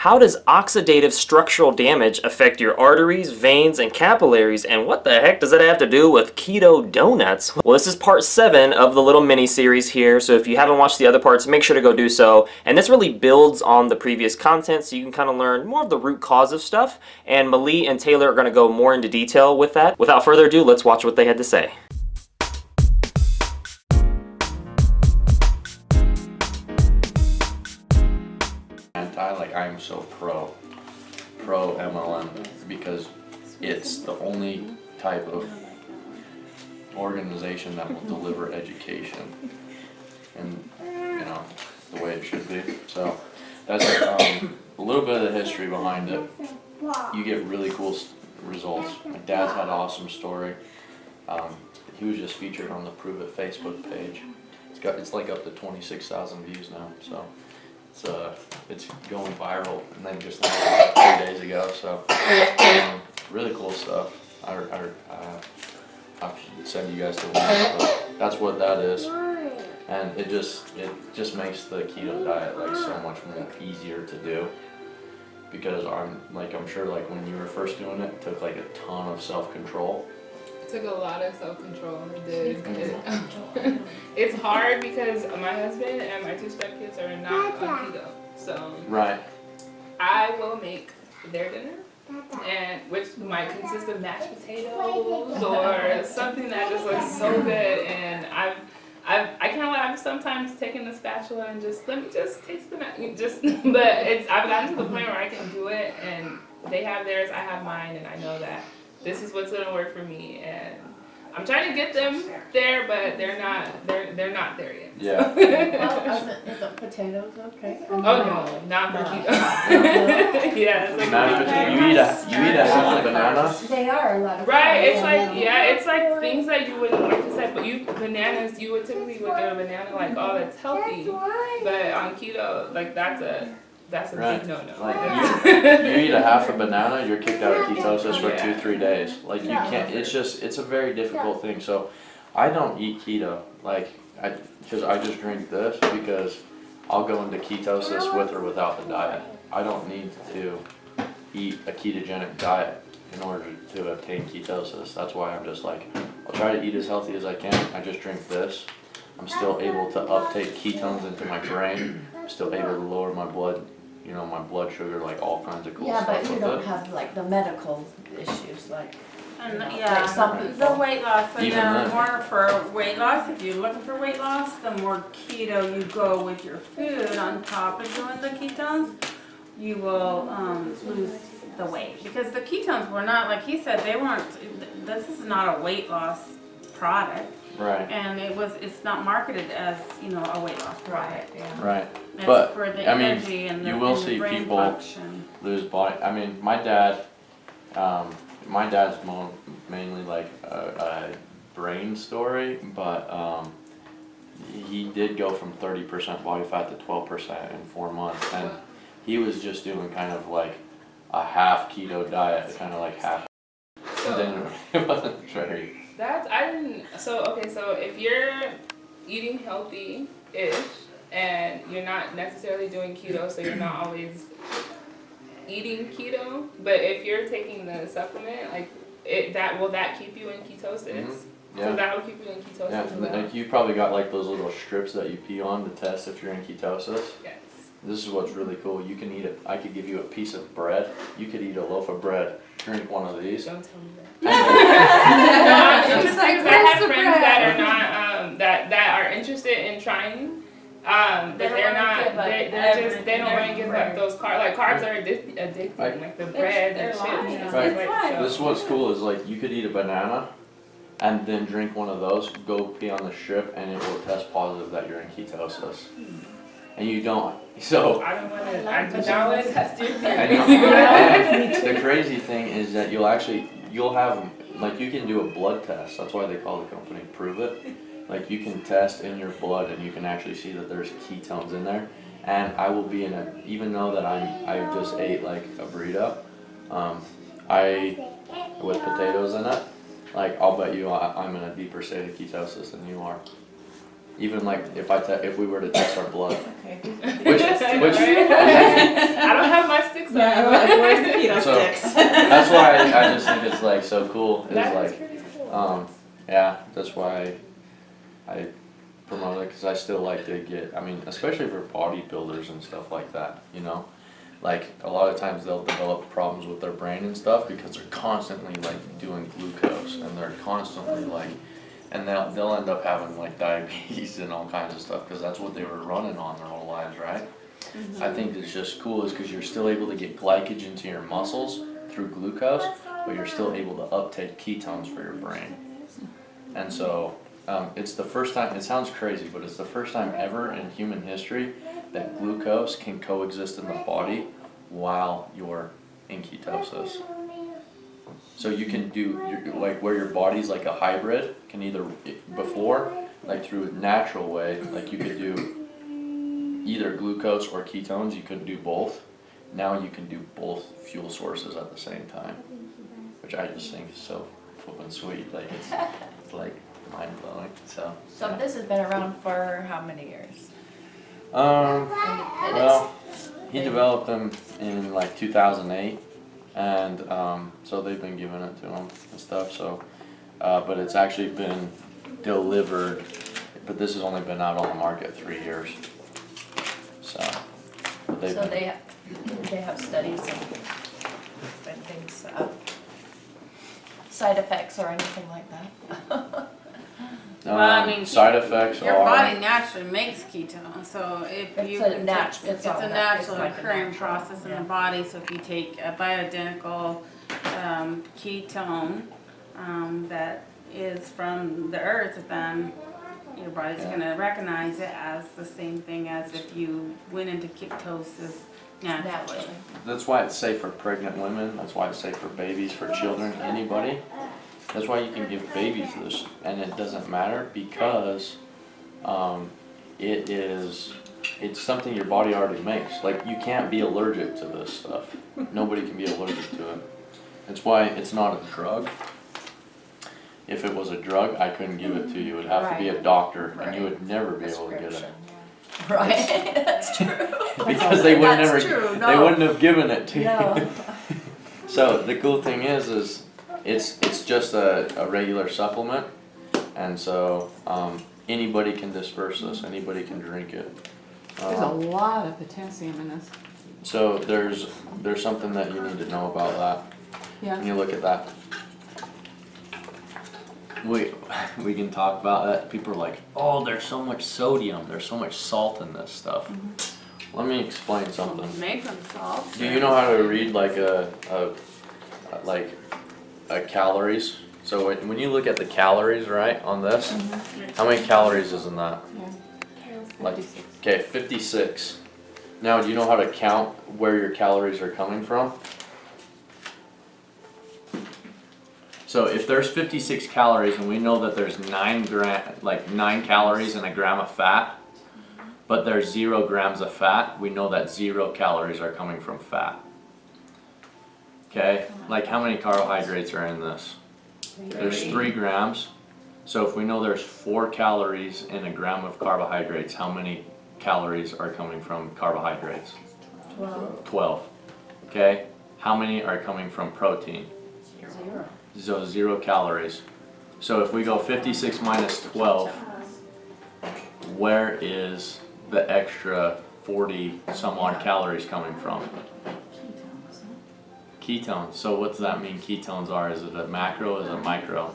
How does oxidative structural damage affect your arteries, veins, and capillaries, and what the heck does that have to do with keto donuts? Well, this is part 7 of the little mini-series here, so if you haven't watched the other parts, make sure to go do so. And this really builds on the previous content, so you can kind of learn more of the root cause of stuff, and Malee and Taylor are going to go more into detail with that. Without further ado, let's watch what they had to say. I'm so pro MLM because it's the only type of organization that will deliver education and the way it should be. So that's a little bit of the history behind it. You get really cool results. My dad's had an awesome story. He was just featured on the Prove It Facebook page. It's like up to 26,000 views now. So it's going viral, and then just 3 days ago. So really cool stuff. I should send you guys to one, but that's what that is, and it just makes the keto diet like so much more easier to do, because I'm sure like when you were first doing it, it took like a ton of self-control. It took a lot of self-control. It did. It's hard because my husband and my 2 stepkids are not on keto, so right. I will make their dinner, and which might consist of mashed potatoes or something that just looks so good. And I can't lie, I've sometimes taken the spatula and let me taste the but I've gotten to the point where I can do it, and they have theirs, I have mine, and I know that this is what's gonna work for me, and I'm trying to get them there, but they're not there yet. Yeah. Is the potatoes okay? Oh no, not for keto. Yeah, it's like you eat a half a banana. They are a lot of right. It's like it's like things that you wouldn't like to say, but bananas you would typically get a banana like, oh, it's healthy, but on keto like that's a right. big no-no. Like you eat a half a banana, you're kicked out of ketosis for 2-3 days. Like you can't. It's a very difficult thing. So I don't eat keto because I just drink this because I'll go into ketosis with or without the diet. I don't need to eat a ketogenic diet in order to obtain ketosis. That's why I'm just like, I'll try to eat as healthy as I can. I just drink this. I'm still able to uptake ketones into my brain. I'm still able to lower my blood, my blood sugar, like all kinds of cool stuff. Yeah, but you don't have like the medical issues like. Yeah, some the weight loss, so even yeah, more for weight loss. If you're looking for weight loss, the more keto you go with your food on top of doing the ketones, you will lose the weight. Because the ketones were not, like he said, they weren't, this is not a weight loss product. Right. And it's not marketed as, a weight loss product. Yeah. Right. It's but, for the energy and the, you will see brain people function. lose body. I mean, my dad's mainly like a brain story, but he did go from 30% body fat to 12% in 4 months, and he was just doing kind of like a half keto diet, kind of like half. And then it wasn't very. So if you're eating healthy-ish and you're not necessarily doing keto, so you're not always eating keto, but if you're taking the supplement, like will that keep you in ketosis? Mm-hmm. Yeah. So that will keep you in ketosis. Yeah, like you probably got like those little strips that you pee on to test if you're in ketosis. Yes. This is what's really cool. You can eat it. I could give you a piece of bread. You could eat a loaf of bread. Drink one of these. Don't tell me that. No, I'm interested because I have friends that are not that are interested in trying. But they don't want to give up those carbs. Like carbs are addicting, like the bread and chips. Right. This is what's cool is like you could eat a banana, and then drink one of those. Go pee on the strip, and it will test positive that you're in ketosis. And you don't. So I don't want to. I do not want to test your theory. I know. The crazy thing is that you'll have like you can do a blood test. That's why they call the company Prove It. Like you can test in your blood and you can actually see that there's ketones in there. And I will be even though that I just ate like a burrito, with potatoes in it, like I'll bet you I'm in a deeper state of ketosis than you are. Even like if we were to test our blood, which I don't have much to There's keto So, sticks. that's why I just think it's like so cool. It's That is like, pretty cool. yeah, that's why I promote it, because I still like to get, I mean, especially for bodybuilders and stuff like that, you know? Like, a lot of times they'll develop problems with their brain and stuff because they're constantly like doing glucose, and they're constantly like, and they'll end up having like diabetes and all kinds of stuff because that's what they were running on their whole lives, right? I think it's just cool is because you're still able to get glycogen into your muscles through glucose, but you're still able to uptake ketones for your brain. And so it's the first time, it sounds crazy, but it's the first time ever in human history that glucose can coexist in the body while you're in ketosis. So you can do, like where your body's like a hybrid, can either, before, like through a natural way, like you could do either glucose or ketones, you couldn't do both. Now you can do both fuel sources at the same time, which I just think is so flippin' sweet. Like it's like mind blowing. So this has been around for how many years? Well, he developed them in like 2008, and so they've been giving it to him and stuff. So, but it's actually been delivered. But this has only been out on the market 3 years. So they have studies and things, side effects or anything like that. Well, I mean, side effects your are body naturally makes ketones, so if you can it's a natural like a occurring natural, process in the body. So if you take a bioidentical ketone that is from the earth, then your body's gonna recognize it as the same thing as if you went into ketosis naturally. That's why it's safe for pregnant women. That's why it's safe for babies, for children, anybody. That's why you can give babies this, and it doesn't matter because it's something your body already makes. Like you can't be allergic to this stuff. Nobody can be allergic to it. That's why it's not a drug. If it was a drug, I couldn't give it to you. It would have to be a doctor, and you would never be able to get it. Right, that's true. Because they would never, true, they wouldn't have given it to No. you. So the cool thing is it's just a regular supplement, and so anybody can disperse this. Anybody can drink it. There's a lot of potassium in this. So there's something that you need to know about that. Yeah. When you look at that. We can talk about that. People are like, oh, there's so much sodium, there's so much salt in this stuff. Let me explain something. Make them salt. Do you know how to read like a calories? So when you look at the calories, right, on this, how many calories is in that? Like, 56. okay, 56. Now, do you know how to count where your calories are coming from? So if there's 56 calories and we know that there's 9 calories in a gram of fat, but there's 0 grams of fat, we know that 0 calories are coming from fat. Okay, like how many carbohydrates are in this? There's 3 grams. So if we know there's 4 calories in a gram of carbohydrates, how many calories are coming from carbohydrates? 12. Okay, how many are coming from protein? 0. So 0 calories. So if we go 56 minus 12, where is the extra 40 some odd calories coming from? Ketones. So what does that mean ketones are? Is it a macro? Is it a micro?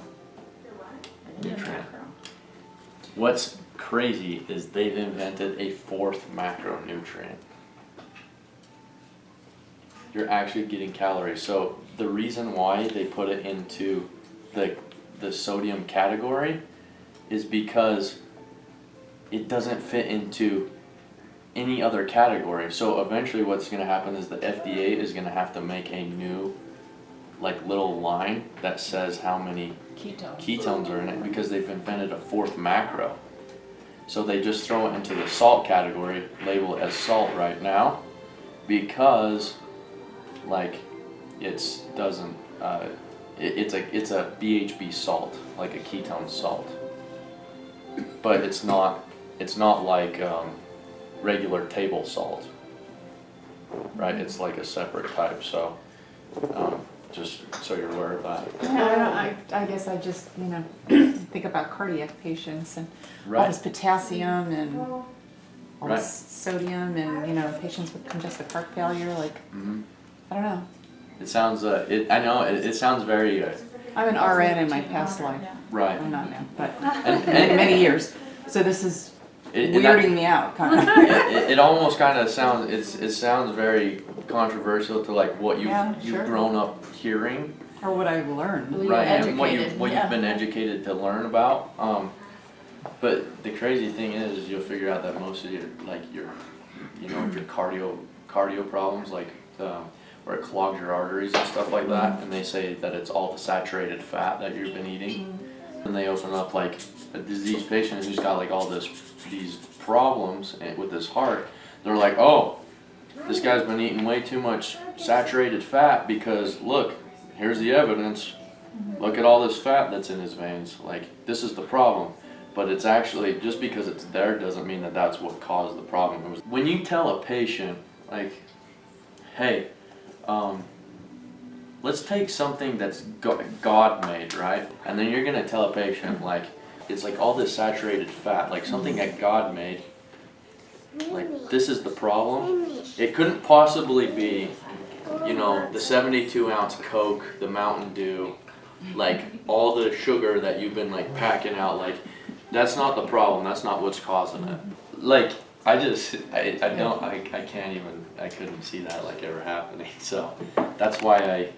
Nutrient. What's crazy is they've invented a 4th macronutrient. You're actually getting calories. So the reason why they put it into the sodium category is because it doesn't fit into any other category. So eventually what's going to happen is the FDA is going to have to make a new like little line that says how many ketones are in it, because they've invented a 4th macro. So they just throw it into the salt category, label it as salt right now, because like it's a BHB salt, like a ketone salt, but it's not like regular table salt, right? It's like a separate type. So Just so you're aware of that. Yeah, I guess I just, think about cardiac patients and all Right. this potassium and all Right. this sodium and, patients with congestive heart failure, like, Mhm. I don't know. It sounds, I know, it sounds very, I'm an RN in my past life. right. I'm not now, but And, many years. So this is and that- weirding me out, kind of. it almost kind of sounds, it sounds very controversial to like what Yeah, you've sure. grown up hearing. Or what I've learned. Well, you're Right, and educated, what yeah. you've been educated to learn about. But the crazy thing is you'll figure out that most of your cardio problems, like where it clogs your arteries and stuff like that, and they say that it's all the saturated fat that you've been eating. And they open up like a disease patient who's got like all these problems with his heart. They're like, oh, this guy's been eating way too much saturated fat because look, here's the evidence. Look at all this fat that's in his veins. Like, this is the problem. But it's actually, just because it's there doesn't mean that that's what caused the problem. When you tell a patient, like, hey, let's take something that's God made, right? And then you're gonna tell a patient, like, it's like all this saturated fat, like something that God made. Like, this is the problem. It couldn't possibly be, the 72-ounce Coke, the Mountain Dew, like all the sugar that you've been like packing out. Like, that's not the problem. That's not what's causing it. Like, I couldn't see that like ever happening. So that's why